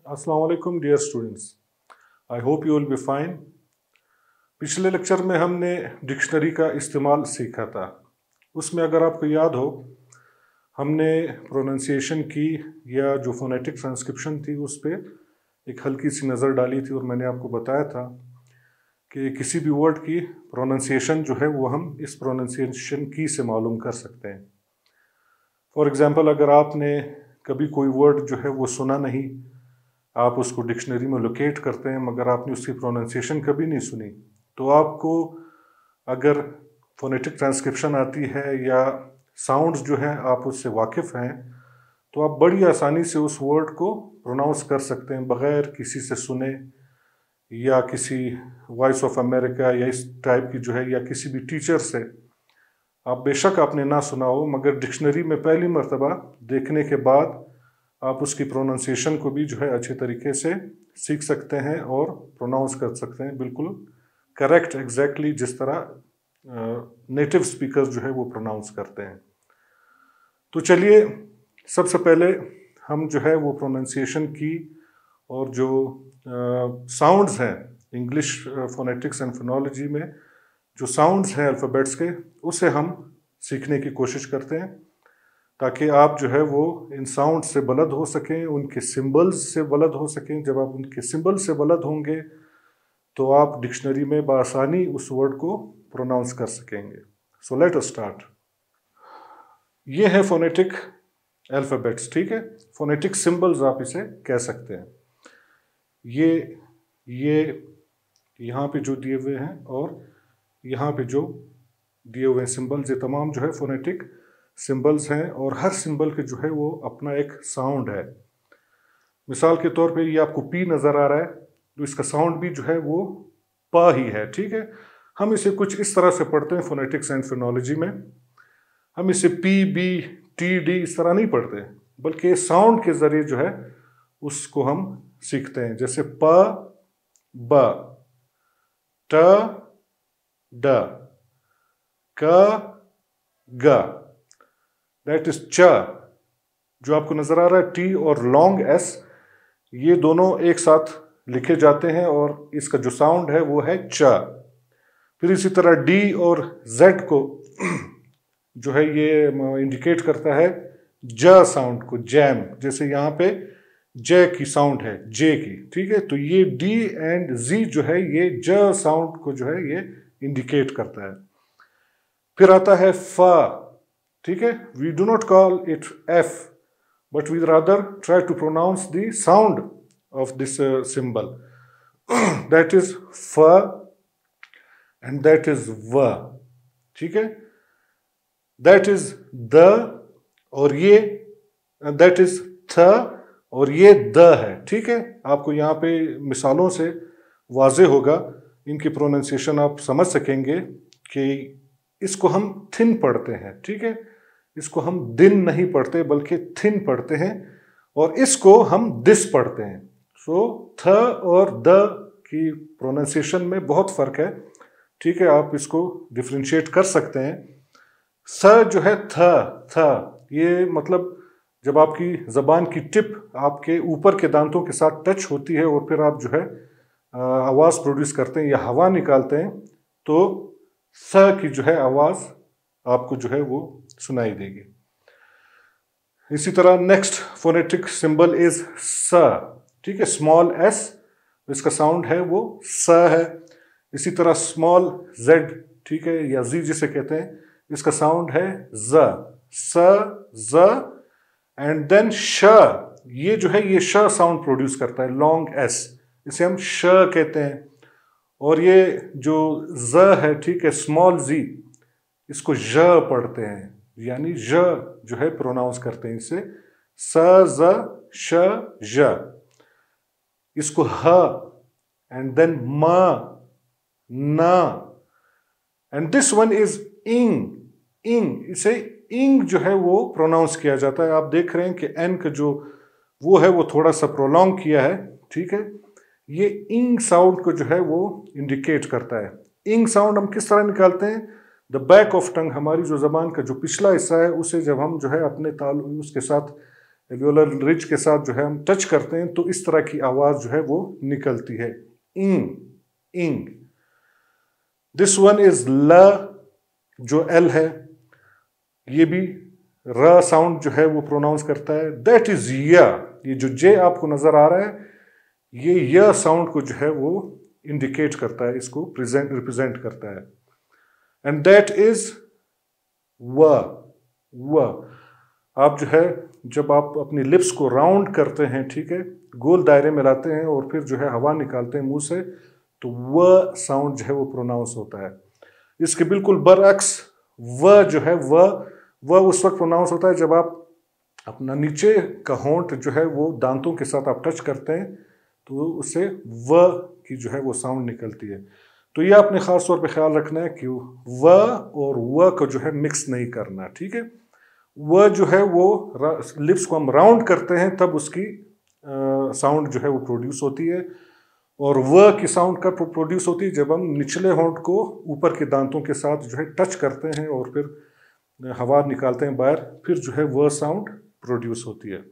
अस्सलाम वालेकुम dear students, I hope you will be fine. पिछले लेक्चर में हमने डिक्शनरी का इस्तेमाल सीखा था। उसमें अगर आपको याद हो, हमने प्रोनाउंसिएशन की या जो फोनेटिक ट्रांसक्रिप्शन थी उस पर एक हल्की सी नज़र डाली थी और मैंने आपको बताया था कि किसी भी वर्ड की प्रोनाउंसिएशन जो है वो हम इस प्रोनाउंसिएशन की से मालूम कर सकते हैं। फॉर एग्ज़ाम्पल, अगर आपने कभी कोई वर्ड जो है वो सुना नहीं, आप उसको डिक्शनरी में लोकेट करते हैं मगर आपने उसकी प्रोनाउंसिएशन कभी नहीं सुनी, तो आपको अगर फोनेटिक ट्रांसक्रिप्शन आती है या साउंड्स जो है आप उससे वाकिफ़ हैं, तो आप बड़ी आसानी से उस वर्ड को प्रोनाउंस कर सकते हैं बग़ैर किसी से सुने या किसी वॉइस ऑफ अमेरिका या इस टाइप की जो है या किसी भी टीचर से। आप बेशक आपने ना सुना हो मगर डिक्शनरी में पहली मर्तबा देखने के बाद आप उसकी प्रोनाउंसिएशन को भी जो है अच्छे तरीके से सीख सकते हैं और प्रोनाउंस कर सकते हैं बिल्कुल करेक्ट, एग्जैक्टली जिस तरह नेटिव स्पीकर्स जो है वो प्रोनाउंस करते हैं। तो चलिए, सबसे पहले हम जो है वो प्रोनाउंसिएशन की और जो साउंड्स हैं इंग्लिश फोनेटिक्स एंड फोनोलॉजी में जो साउंड्स हैं अल्फ़ाबेट्स के, उसे हम सीखने की कोशिश करते हैं ताकि आप जो है वो इन साउंड से बलद हो सकें, उनके सिंबल्स से बलद हो सकें। जब आप उनके सिंबल से बलद होंगे तो आप डिक्शनरी में बआसानी उस वर्ड को प्रोनाउंस कर सकेंगे। So let us start. ये है फोनेटिक अल्फ़ाबेट्स, ठीक है, फोनेटिक सिंबल्स आप इसे कह सकते हैं। ये यहाँ पे जो दिए हुए हैं और यहाँ पे जो दिए हुए सिंबल्स, ये तमाम जो है फोनेटिक सिंबल्स हैं और हर सिंबल के जो है वो अपना एक साउंड है। मिसाल के तौर पे ये आपको पी नज़र आ रहा है, तो इसका साउंड भी जो है वो पा ही है, ठीक है। हम इसे कुछ इस तरह से पढ़ते हैं फोनेटिक्स एंड फोनोलॉजी में। हम इसे पी, बी, टी, डी इस तरह नहीं पढ़ते, बल्कि साउंड के ज़रिए जो है उसको हम सीखते हैं। जैसे प, ब, ट, ड, क, ग, दैट इज च। जो आपको नजर आ रहा है टी और लॉन्ग एस, ये दोनों एक साथ लिखे जाते हैं और इसका जो साउंड है वो है च। फिर इसी तरह डी और जेड को जो है ये इंडिकेट करता है ज साउंड को, जैम। जैसे यहाँ पे जे की साउंड है, जे की, ठीक है। तो ये डी एंड जी जो है ये ज साउंड को जो है ये इंडिकेट करता है। फिर आता है फ, ठीक है। We do not call it F, but we rather try to pronounce the sound of this symbol, that is फ एंड दैट इज व, ठीक है। दैट इज द और ये दैट इज थ और ये द है, ठीक है। आपको यहाँ पे मिसालों से वाजे होगा, इनकी प्रोनाउंसिएशन आप समझ सकेंगे कि इसको हम थिन पढ़ते हैं, ठीक है। इसको हम दिन नहीं पढ़ते बल्कि थिन पढ़ते हैं और इसको हम दिस पढ़ते हैं। सो थ और द की प्रोनाउंसिएशन में बहुत फ़र्क है, ठीक है। आप इसको डिफ्रेंशिएट कर सकते हैं। स जो है थ, ये मतलब जब आपकी ज़बान की टिप आपके ऊपर के दांतों के साथ टच होती है और फिर आप जो है आवाज़ प्रोड्यूस करते हैं या हवा निकालते हैं, तो स की जो है आवाज़ आपको जो है वो सुनाई देगी। इसी तरह नेक्स्ट फोनेटिक सिंबल इज स, ठीक है। स्मॉल एस, इसका साउंड है वो स है। इसी तरह स्मॉल जेड, ठीक है, या जी जिसे कहते हैं, इसका साउंड है ज, स, ज एंड देन श। ये जो है ये श साउंड प्रोड्यूस करता है, लॉन्ग एस, इसे हम श कहते हैं। और ये जो ज है, ठीक है, स्मॉल जी, इसको ज पढ़ते हैं, यानी ज जो है प्रोनाउंस करते हैं इसे स, ज, श, ज। इसको ह एंड देन म, न एंड दिस वन इज इंग, इंग, इसे इंग जो है वो प्रोनाउंस किया जाता है। आप देख रहे हैं कि एन का जो वो है वो थोड़ा सा प्रोलॉन्ग किया है, ठीक है। ये इंग साउंड को जो है वो इंडिकेट करता है। इंग साउंड हम किस तरह निकालते हैं? द बैक ऑफ टंग, हमारी जो ज़बान का जो पिछला हिस्सा है उसे जब हम जो है अपने तालु उसके साथ एल्वियोलर रिज के साथ जो है हम टच करते हैं तो इस तरह की आवाज जो है वो निकलती है, इंग इंग। दिस वन इज ल, जो एल है ये भी र साउंड जो है वो प्रोनाउंस करता है। दैट इज य, ये जो जे आपको नजर आ रहा है ये य साउंड को जो है वो इंडिकेट करता है, इसको रिप्रेजेंट करता है। एंड दैट इज व, व। आप जो है जब आप अपनी लिप्स को राउंड करते हैं, ठीक है, गोल दायरे में लाते हैं और फिर जो है हवा निकालते हैं मुंह से, तो व साउंड जो है वो प्रोनाउंस होता है। इसके बिल्कुल बरअक्स व जो है वह उस वक्त प्रोनाउंस होता है जब आप अपना नीचे का होंठ जो है वो दांतों के साथ आप टच करते हैं तो उससे व की जो है वो साउंड निकलती है। तो ये आपने खास तौर पे ख्याल रखना है कि व और व को जो है मिक्स नहीं करना, ठीक है। व जो है वो लिप्स को हम राउंड करते हैं तब उसकी साउंड जो है वो प्रोड्यूस होती है, और व की साउंड कब प्रोड्यूस होती है जब हम निचले होंठ को ऊपर के दांतों के साथ जो है टच करते हैं और फिर हवा निकालते हैं बाहर, फिर जो है वह साउंड प्रोड्यूस होती है।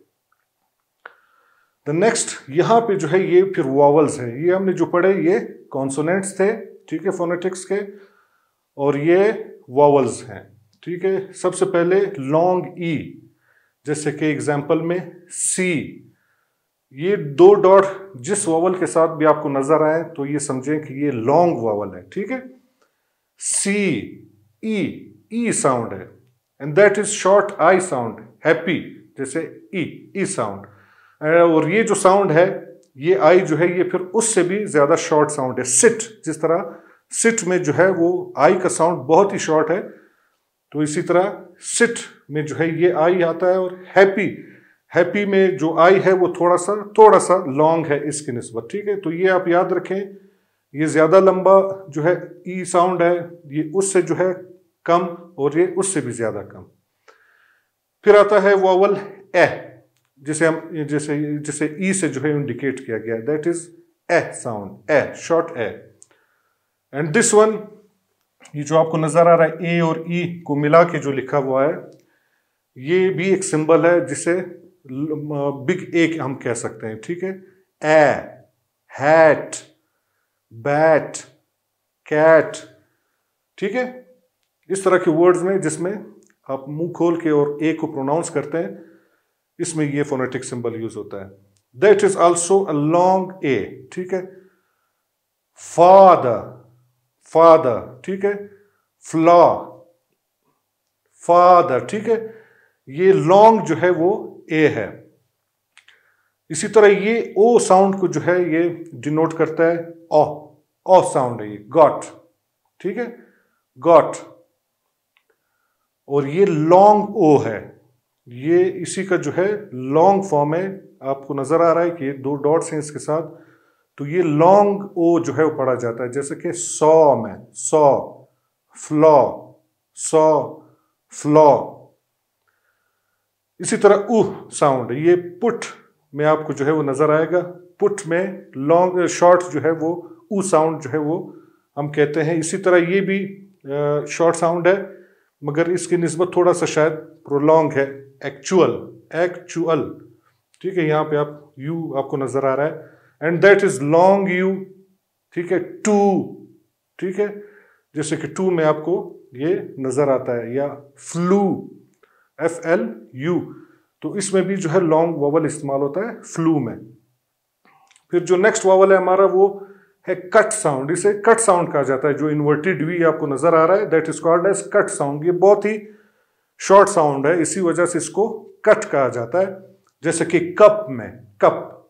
द नेक्स्ट यहाँ पे जो है ये फिर वॉवल्स है। ये हमने जो पढ़े ये कॉन्सोनेंट्स थे, ठीक है, फोनेटिक्स के, और ये वॉवल्स हैं, ठीक है। सबसे पहले लॉन्ग ई, जैसे कि एग्जाम्पल में सी, ये दो डॉट जिस वॉवल के साथ भी आपको नजर आए तो ये समझें कि ये लॉन्ग वॉवल है, ठीक है। सी ई, ई साउंड है, and that is short I sound, happy, जैसे ई साउंड। और ये जो साउंड है ये आई जो है ये फिर उससे भी ज्यादा शॉर्ट साउंड है। सिट, जिस तरह सिट में जो है वो आई का साउंड बहुत ही शॉर्ट है, तो इसी तरह सिट में जो है ये आई आता है। और हैप्पी, हैप्पी में जो आई है वो थोड़ा सा लॉन्ग है इसकी निस्बत, ठीक है। तो ये आप याद रखें, ये ज्यादा लंबा जो है ई साउंड है, ये उससे जो है कम, और ये उससे भी ज्यादा कम। फिर आता है वॉवल ए, जिसे हम जैसे ई से जो है इंडिकेट किया गया, that is a sound, A, short A. And this one, ये जो आपको नजर आ रहा है ए और ई को मिला के जो लिखा हुआ है, ये भी एक सिंबल है जिसे बिग ए हम कह सकते हैं, ठीक है। ए, हैट, बैट, कैट, ठीक है। इस तरह के वर्ड्स में जिसमें आप मुंह खोल के और ए को प्रोनाउंस करते हैं, इसमें ये फोनेटिक सिंबल यूज होता है। That is also a long A, ठीक है। फादर, फादर, ठीक है। फ्लॉ, फादर, ठीक है। ये लॉन्ग जो है वो ए है। इसी तरह ये ओ साउंड को जो है ये डिनोट करता है, ओ साउंड है ये, गॉट, ठीक है, गॉट। और ये लॉन्ग ओ है, ये इसी का जो है लॉन्ग फॉर्म है। आपको नजर आ रहा है कि ये दो डॉट्स हैं इसके साथ, तो ये लॉन्ग ओ जो है वो पढ़ा जाता है, जैसे कि सॉ में सॉ, फ्लॉ, सॉ, फ्लॉ। इसी तरह साउंड, ये पुट में आपको जो है वो नजर आएगा, पुट में लॉन्ग शॉर्ट जो है वो साउंड जो है वो हम कहते हैं। इसी तरह ये भी शॉर्ट साउंड है, मगर इसकी निस्बत थोड़ा सा शायद प्रोलॉन्ग है, एक्चुअल, एक्चुअल, ठीक है। यहाँ पे आप यू आपको नजर आ रहा है, and that is long you, ठीक है। टू, ठीक है, जैसे कि टू में आपको ये नजर आता है, या फ्लू, FLU, तो इसमें भी जो है लॉन्ग वॉवल इस्तेमाल होता है फ्लू में। फिर जो नेक्स्ट वॉवल है हमारा वो है कट साउंड, इसे कट साउंड कहा जाता है। जो इन्वर्टेड वी आपको नजर आ रहा है, that is called as cut sound. ये बहुत ही शॉर्ट साउंड है, इसी वजह से इसको कट कहा जाता है। जैसे कि कप में कप,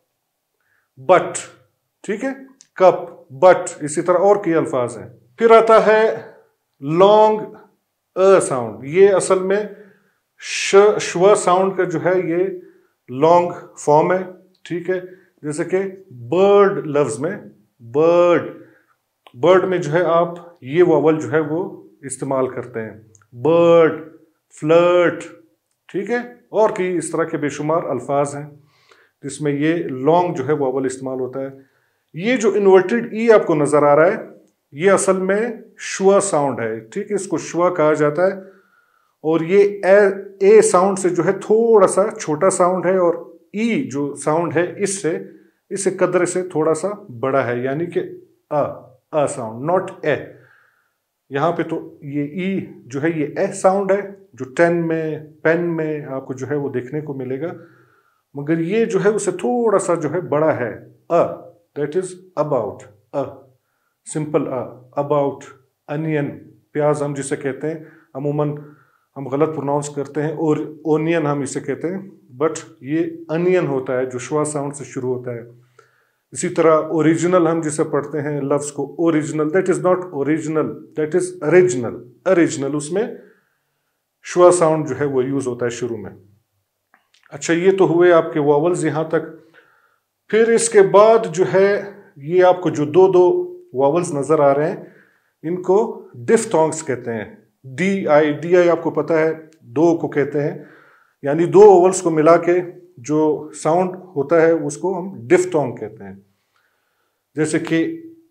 बट, ठीक है, कप, बट, इसी तरह और कई अल्फाज हैं। फिर आता है लॉन्ग अ साउंड, ये असल में श्व साउंड का जो है ये लॉन्ग फॉर्म है, ठीक है। जैसे कि बर्ड लफ्ज में बर्ड, बर्ड में जो है आप ये वॉवल जो है वो इस्तेमाल करते हैं, बर्ड, फ्लर्ट, ठीक है, और कई इस तरह के बेशुमार अल्फाज हैं जिसमें ये लॉन्ग जो है वॉवल इस्तेमाल होता है। ये जो इन्वर्टेड ई आपको नजर आ रहा है, ये असल में श्व साउंड है, ठीक है, इसको श्व कहा जाता है। और ये ए साउंड से जो है थोड़ा सा छोटा साउंड है, और ई जो साउंड है इससे कदर से थोड़ा सा बड़ा है, यानी कि अ साउंड, नॉट ए। यहाँ पे तो ये ई जो है ये ए साउंड है, जो पेन में आपको जो है वो देखने को मिलेगा, मगर ये जो है उसे थोड़ा सा जो है बड़ा है, that is about, simple about. Onion, प्याज हम जिसे कहते हैं, अमूमन हम गलत प्रोनाउंस करते हैं, और ओनियन हम इसे कहते हैं, बट ये अनियन होता है जो श्वा साउंड से शुरू होता है। इसी तरह ओरिजिनल हम जिसे पढ़ते हैं लफ्ज को original, that is not original, that is original, उसमें श्वा साउंड जो है वो यूज होता है शुरू में। अच्छा, ये तो हुए आपके वॉवल्स यहाँ तक। फिर इसके बाद जो है ये आपको जो दो वॉवल्स नजर आ रहे हैं, इनको डिफ्थोंग्स कहते हैं। डी आई आपको पता है दो को कहते हैं, यानी दो वॉवल्स को मिला के जो साउंड होता है उसको हम डिफ्थोंग कहते हैं। जैसे कि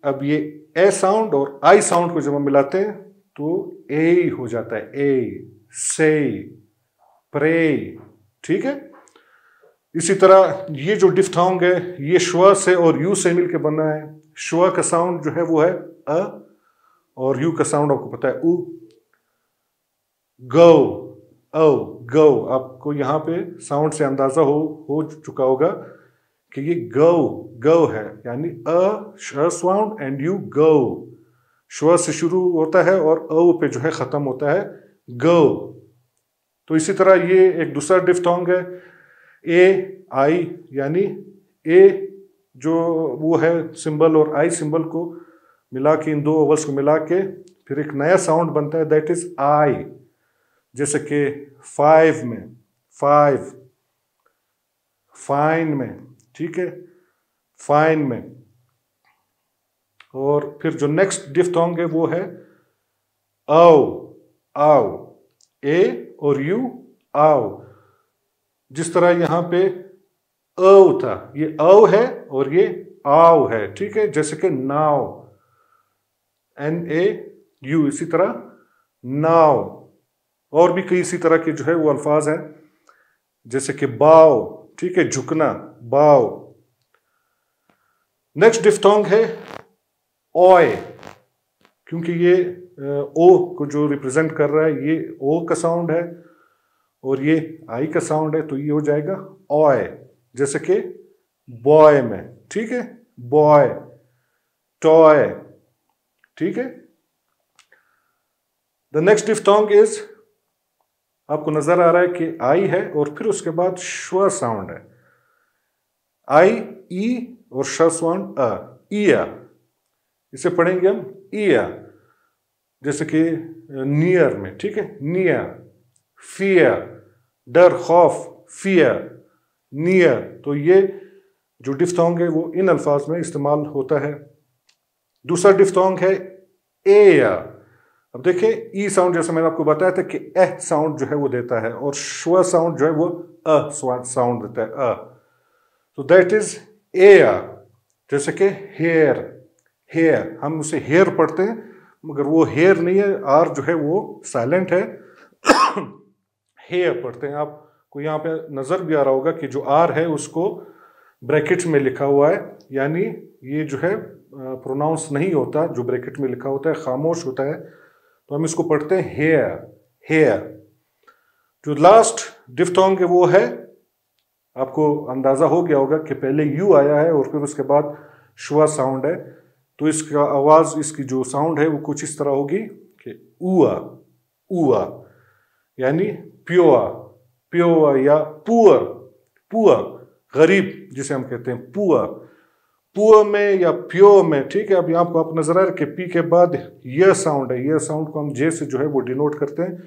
अब ये ए साउंड और आई साउंड को जब हम मिलाते हैं तो ए हो जाता है, ए, से, प्रे, ठीक है। इसी तरह ये जो डिफ्थोंग है ये श्वा से और यू से मिलकर बना है। श्वा का साउंड जो है वो है अ, और यू का साउंड आपको पता है उ। गो, गो, आपको यहाँ पे साउंड से अंदाजा हो चुका होगा कि ये गो है, यानी a sound and you go. Schwa से शुरू होता है और अ पे जो है खत्म होता है गो। तो इसी तरह ये एक दूसरा डिफ्थोंग है, ए आई, यानी ए जो वो है सिंबल और आई सिंबल को मिला के, इन दो वोवल्स को मिला के फिर एक नया साउंड बनता है, दैट इज आई। जैसे कि फाइव में फाइव, फाइन में, ठीक है, फाइन में। और फिर जो नेक्स्ट डिफ्थोंग है वो है आओ, ए और यू, आओ। जिस तरह यहां पे औ था, ये औ है और ये आओ है, ठीक है। जैसे कि नाव, NAU, इसी तरह नाव। और भी कई इसी तरह के जो है वो अल्फाज हैं, जैसे कि बाव, ठीक है, झुकना, बाव। नेक्स्ट डिफ्थोंग है ओए, क्योंकि ये ओ को जो रिप्रेजेंट कर रहा है ये ओ का साउंड है और ये आई का साउंड है, तो ये हो जाएगा ओए। जैसे कि बॉय में, ठीक है, बॉय, टॉय, ठीक है। द नेक्स्ट डिफ्थोंग इज, आपको नजर आ रहा है कि आई है और फिर उसके बाद श्व साउंड है, आई, ई और श साउंड अ, ईया। इसे पढ़ेंगे हम ईया। जैसे कि नियर में, ठीक है, नियर, फियर, डर, खौफ, फियर, नियर। तो ये जो डिफ्थोंग है वो इन अल्फाज में इस्तेमाल होता है। दूसरा डिफ्थोंग है एया। अब देखिए ई साउंड जैसे मैंने आपको बताया था कि ए साउंड जो है वो देता है और श्व साउंड जो है वो अ साउंड देता है, तो दैट इज एया। जैसे कि हेयर, हेयर, हम उसे हेयर पढ़ते हैं मगर वो हेयर नहीं है, आर जो है वो साइलेंट है, हेयर पढ़ते हैं। आपको यहाँ पे नजर भी आ रहा होगा कि जो आर है उसको ब्रैकेट्स में लिखा हुआ है, यानी ये जो है प्रोनाउंस नहीं होता, जो ब्रैकेट में लिखा होता है खामोश होता है, तो हम इसको पढ़ते हैं हेयर, हेयर। जो लास्ट डिफ्थोंग है वो है, आपको अंदाजा हो गया होगा कि पहले यू आया है और फिर उसके बाद श्वा साउंड है, तो इसका आवाज, इसकी जो साउंड है वो कुछ इस तरह होगी कि ऊआ, ऊआ, यानी प्योआ, प्योआ, या पुअर, पुअर, गरीब जिसे हम कहते हैं पुअर, पुअर में या प्यो में, ठीक है। अब यहाँ पर आपको नजर आ रहा है कि पी के बाद यह साउंड है, यह साउंड को हम जे से जो है वो डिनोट करते हैं,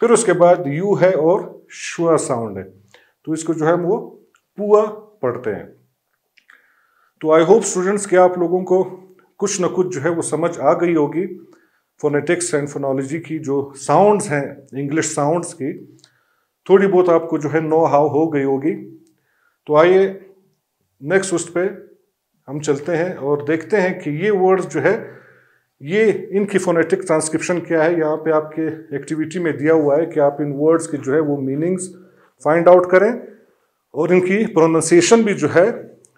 फिर उसके बाद यू है और श्व साउंड है, तो इसको जो है वो पुआ पढ़ते हैं। तो आई होप स्टूडेंट्स कि आप लोगों को कुछ न कुछ जो है वो समझ आ गई होगी फोनेटिक्स एंड फोनोलॉजी की, जो साउंड्स हैं इंग्लिश साउंड्स की, थोड़ी बहुत आपको जो है नो हाउ हो गई होगी। तो आइए नेक्स्ट उस पे हम चलते हैं और देखते हैं कि ये वर्ड्स जो है ये इनकी फोनेटिक ट्रांसक्रिप्शन क्या है, यहाँ पे आपके एक्टिविटी में दिया हुआ है कि आप इन वर्ड्स के जो है वो मीनिंग्स फाइंड आउट करें और इनकी प्रोनाउंसिएशन भी जो है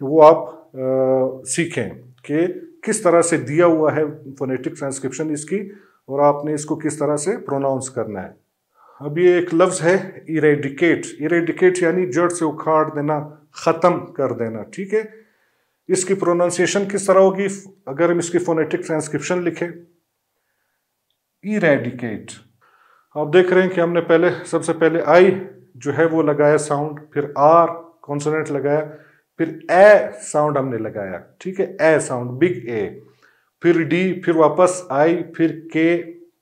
वो आप सीखें कि किस तरह से दिया हुआ है फोनेटिक ट्रांसक्रिप्शन इसकी और आपने इसको किस तरह से प्रोनाउंस करना है। अब ये एक लफ्ज़ है इरेडिकेट। इरेडिकेट यानी जड़ से उखाड़ देना, ख़त्म कर देना, ठीक है। इसकी प्रोनाउंसिएशन किस तरह होगी अगर हम इसकी फोनेटिक ट्रांसक्रिप्शन लिखें? इरेडिकेट। आप देख रहे हैं कि हमने पहले सबसे पहले आई जो है वो लगाया साउंड, फिर आर कॉन्सोनेंट लगाया, फिर ए साउंड हमने लगाया, ठीक है, ए साउंड, बिग ए, फिर डी, फिर वापस आई, फिर के,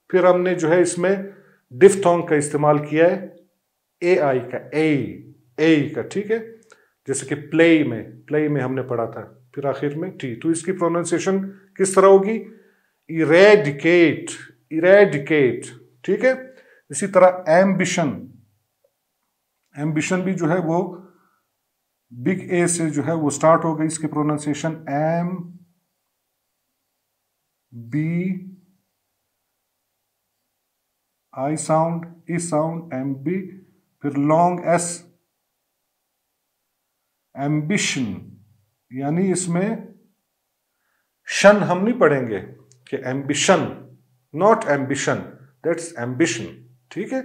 फिर हमने जो है इसमें डिफ्थोंग का इस्तेमाल किया है, ए आई का, ए का, ठीक है, जैसे कि प्ले में हमने पढ़ा था, फिर आखिर में टी। तो इसकी प्रोनाउंसिएशन किस तरह होगी? इरेडिकेट, इरेडिकेट, ठीक है। इसी तरह एम्बिशन, एम्बिशन भी जो है वो बिग ए से जो है वो स्टार्ट हो गई इसकी pronunciation, M B I sound, E sound, M B, फिर लॉन्ग एस, एम्बिशन, यानी इसमें शन हम नहीं पढ़ेंगे कि ambition, not ambition, that's ambition, ठीक है।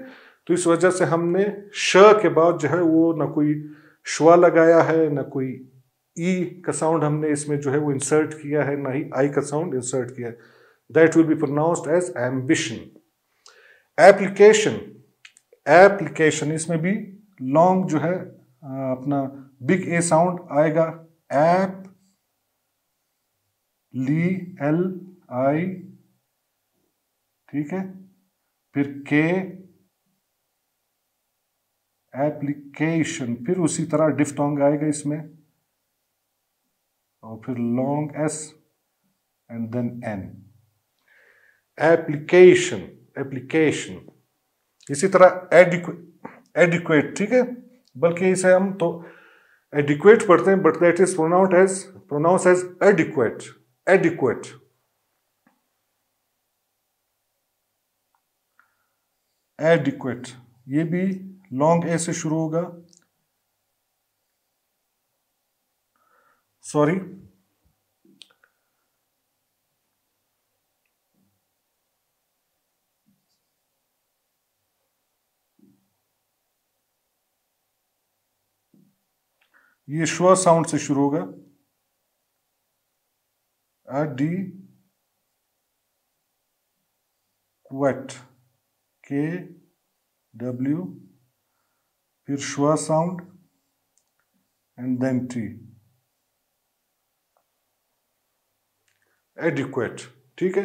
तो इस वजह से हमने श के बाद जो है वो ना कोई श्वा लगाया है, ना कोई ई का साउंड हमने इसमें जो है वो इंसर्ट किया है, ना ही आई का साउंड इंसर्ट किया है। That will be pronounced as ambition. Application, application, इसमें भी लॉन्ग जो है अपना बिग ए साउंड आएगा, एप, ली, एल आई, ठीक है, फिर के, एप्लीकेशन, फिर उसी तरह डिफ्थोंग आएगा इसमें, और फिर long S and then N, application, application. इसी तरह एडिक्वेट, ठीक है, बल्कि इसे हम तो एडिक्वेट पढ़ते हैं, but that is pronounce as adequate, adequate. Adequate, ये भी लॉन्ग ए से शुरू होगा, सॉरी, ये श्व साउंड से शुरू होगा, डी क्वेट, के डब्ल्यू, फिर श्व sound and then T, adequate, ठीक है।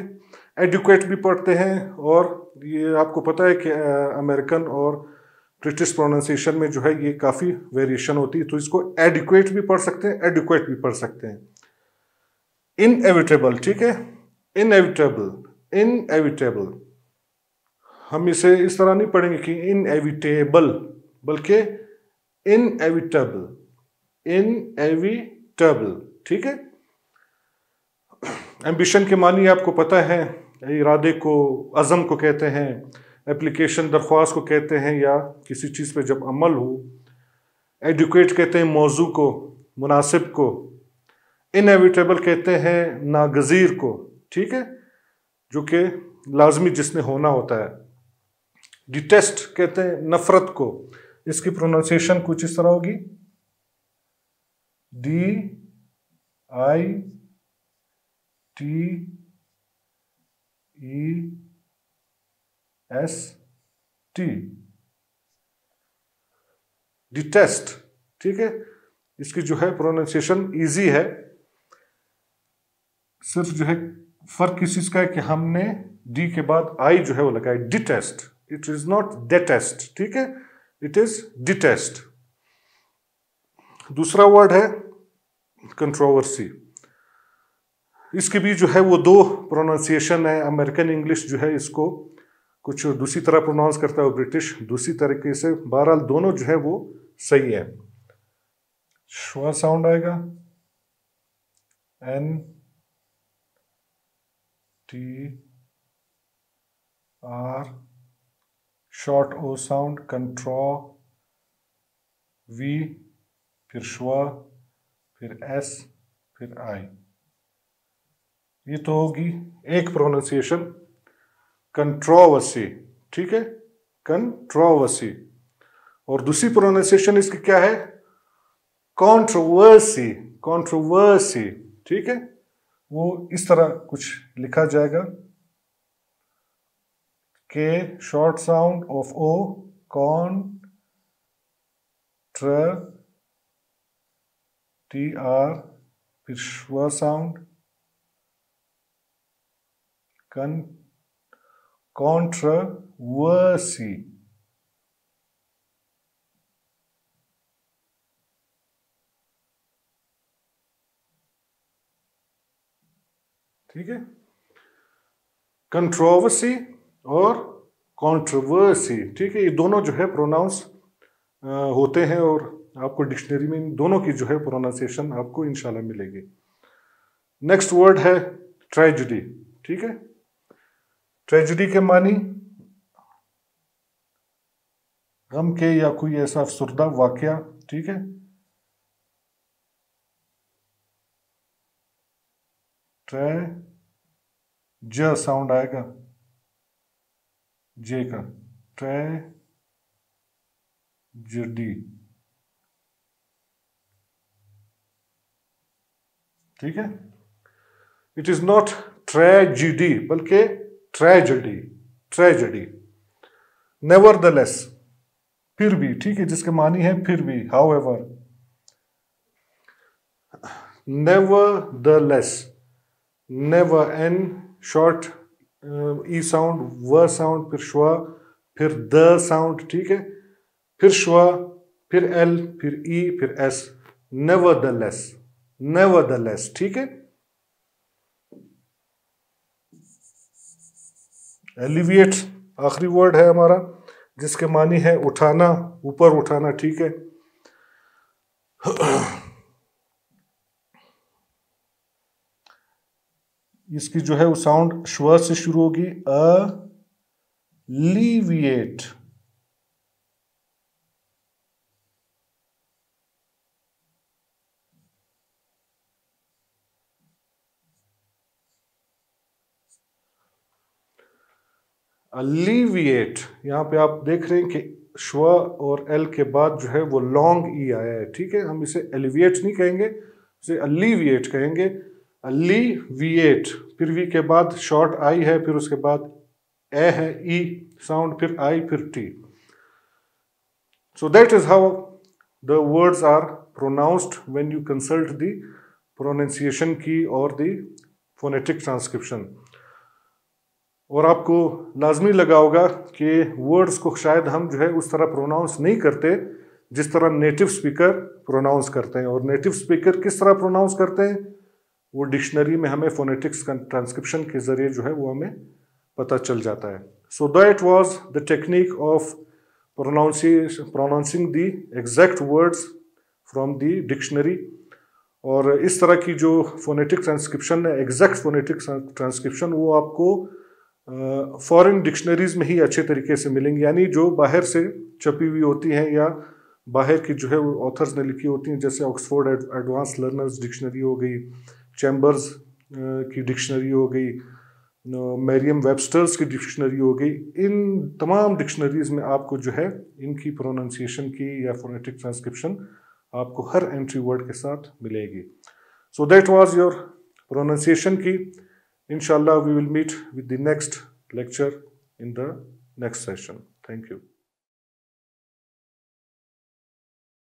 एडिक्वेट भी पढ़ते हैं, और ये आपको पता है कि अमेरिकन और ब्रिटिश प्रोनाउंसिएशन में जो है ये काफ़ी वेरिएशन होती है, तो इसको एडिक्वेट भी पढ़ सकते हैं, एडिक्वेट भी पढ़ सकते हैं। इनएविटेबल, ठीक है, इनएविटेबल, इनएविटेबल, हम इसे इस तरह नहीं पढ़ेंगे कि इनएविटेबल, बल्कि इनएविटेबल, इनएविटेबल, ठीक है। एम्बिशन के मानी आपको पता है, इरादे को, अज़म को कहते हैं, एप्लीकेशन दरख्वास्त को कहते हैं, या किसी चीज़ पे जब अमल हो। एडुकेट कहते हैं मौजू को, मुनासिब को। इनएविटेबल कहते हैं नागज़ीर को, ठीक है, जो कि लाजमी जिसने होना होता है। डिटेस्ट कहते हैं नफरत को। इसकी प्रोनाउंसिएशन कुछ इस तरह होगी, D I T E S T, detest, ठीक है। इसकी जो है प्रोनाउंसिएशन इजी है, सिर्फ जो है फर्क इस चीज का है कि हमने डी के बाद आई जो है वो लगाई, डिटेस्ट, इट इज नॉट डेटेस्ट, ठीक है, इट इज डिटेस्ट। दूसरा वर्ड है कंट्रोवर्सी। इसकी भी जो है वो दो प्रोनाउंसिएशन है। अमेरिकन इंग्लिश जो है इसको कुछ दूसरी तरह प्रोनाउंस करता है, ब्रिटिश दूसरी तरीके से। बहरहाल दोनों जो है वो सही है। श्वा साउंड आएगा, N T R, short O sound, कंट्रो V, फिर श्वा, फिर S, फिर I। ये तो होगी एक प्रोनाउंसिएशन, कंट्रोवर्सी, ठीक है, कंट्रोवर्सी। और दूसरी प्रोनाउंसिएशन इसकी क्या है? कंट्रोवर्सी, कंट्रोवर्सी, ठीक है। वो इस तरह कुछ लिखा जाएगा, K short sound of O, T R, फिर श्व साउंड, कंट्रोवर्सी। ठीक है, कंट्रोवर्सी और कंट्रोवर्सी, ठीक है। ये दोनों जो है प्रोनाउंस होते हैं और आपको डिक्शनरी में इन दोनों की जो है प्रोनाउंसिएशन आपको इंशाल्लाह मिलेगी। नेक्स्ट वर्ड है ट्रेजेडी, ठीक है। ट्रेजेडी के मानी गम के या कोई ऐसा अफसरदा वाकया, ठीक है। ज साउंड आएगा जे का, ट्रेजेडी, ठीक है। इट इज नॉट ट्रेजेडी बल्कि ट्रेजेडी, ट्रेजेडी। नेवरदलेस, फिर भी, ठीक है, जिसके मानी है फिर भी, however. Nevertheless, never, N short E sound, व साउंड, फिर श्वा, फिर द साउंड, ठीक है, फिर श्वा, फिर एल, फिर ई, फिर एस। नेवरदलेस, नेवरदलेस, ठीक है। एलिविएट आखिरी वर्ड है हमारा, जिसके मानी है उठाना, ऊपर उठाना, ठीक है। इसकी जो है वो साउंड श्व से शुरू होगी, अलीविएट, अलीविएट। यहाँ पे आप देख रहे हैं कि श्व और एल के बाद जो है वो लॉन्ग ई आया है, ठीक है। हम इसे एलिविएट नहीं कहेंगे, इसे अलीविएट कहेंगे। अलीविएट, फिर वी के बाद शॉर्ट आई है, फिर उसके बाद ए है, ई साउंड, फिर आई, फिर T. So that is how the words are pronounced when you consult the pronunciation key और द फोनेटिक ट्रांसक्रिप्शन। और आपको लाजमी लगा होगा कि वर्ड्स को शायद हम जो है उस तरह प्रोनाउंस नहीं करते जिस तरह नेटिव स्पीकर प्रोनाउंस करते हैं। और नेटिव स्पीकर किस तरह प्रोनाउंस करते हैं वो डिक्शनरी में हमें फोनेटिक्स ट्रांसक्रिप्शन के जरिए जो है वो हमें पता चल जाता है। So that was the technique of pronouncing the exact words from the dictionary. और इस तरह की जो फोनेटिक ट्रांसक्रिप्शन है, एग्जैक्ट फोनेटिक ट्रांसक्रिप्शन, वो आपको फॉरेन डिक्शनरीज में ही अच्छे तरीके से मिलेंगी, यानी जो बाहर से छपी हुई होती हैं या बाहर की जो है वो ऑथर्स ने लिखी होती हैं, जैसे ऑक्सफोर्ड एडवांस लर्नर्स डिक्शनरी हो गई, चैम्बर्स की डिक्शनरी हो गई, मैरियम वेबस्टर्स की डिक्शनरी हो गई। इन तमाम डिक्शनरीज में आपको जो है इनकी प्रोनाउंसिएशन की या फोनेटिक ट्रांसक्रिप्शन आपको हर एंट्री वर्ड के साथ मिलेगी। So that was your pronunciation की। Inshallah, we will meet with the next lecture in the next session. Thank you.